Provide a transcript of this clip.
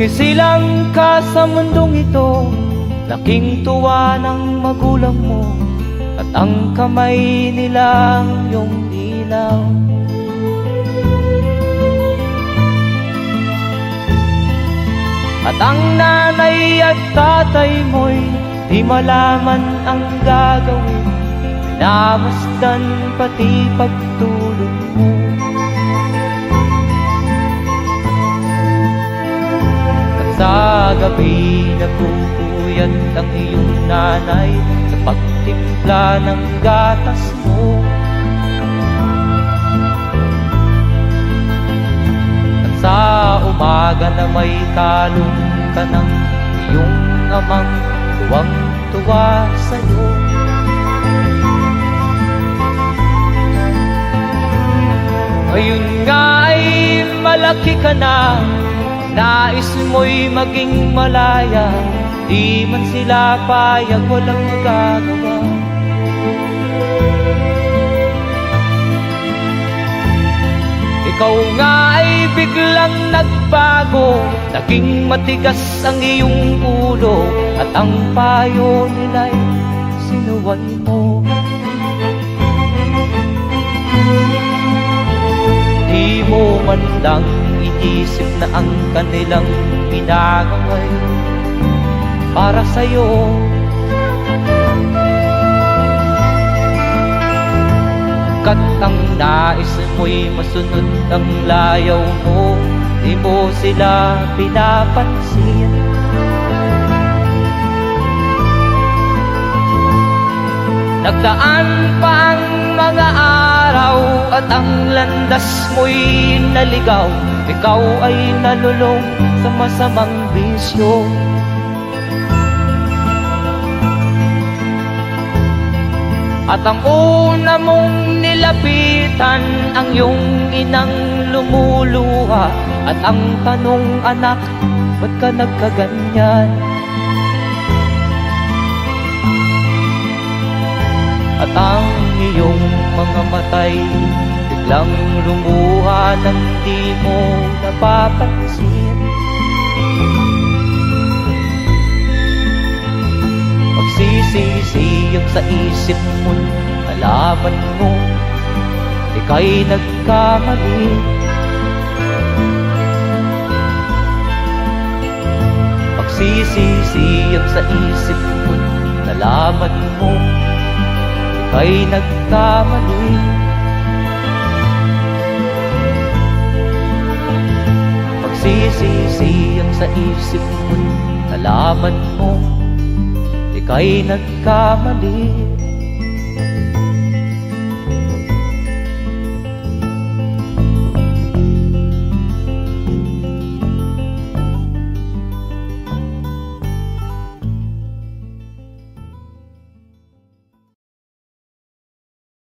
Sumisilang ka sa mundong ito, laking tuwa ng magulang mo, at ang kamay nila ang iyong ilaw. At ang nanay at tatay mo'y di malaman ang gagawin, minamasdan pati pagtulog mo. At sa gabi nagpupuyat ang iyong nanay sa pagtimpla ng gatas mo. At sa umaga na may talong ka ng iyong amang tuwang-tuwa sa'yo. Ngayon nga ay malaki ka na, nais mo'y maging malaya, di man sila payag, walang magagawa. Ikaw nga ay biglang nagbago, naging matigas ang iyong ulo, at ang payo nila'y sinuway mo. Di mo man lang iisip na ang kanilang pinagaway para sa'yo. Kat ang nais mo'y masunod ang layaw mo, di mo sila pinapansin. Nagdaan pa ang mga araw at ang landas mo'y naligaw, ikaw ay nalulong sa masamang bisyo. At ang una mong nilapitan ang iyong inang lumuluha, at ang tanong, anak, ba't ka nagkaganyan? At ang iyong mga matay biglang lumuha nang di mo napapansin. Magsisisiyag sa isip mo, nalaman mo ika'y nagkamali. Magsisisiyag sa isip mo, nalaman mo ika'y nagkamali. Magsisisiyag sa isip mo, nalaman mo ika'y nagkamali.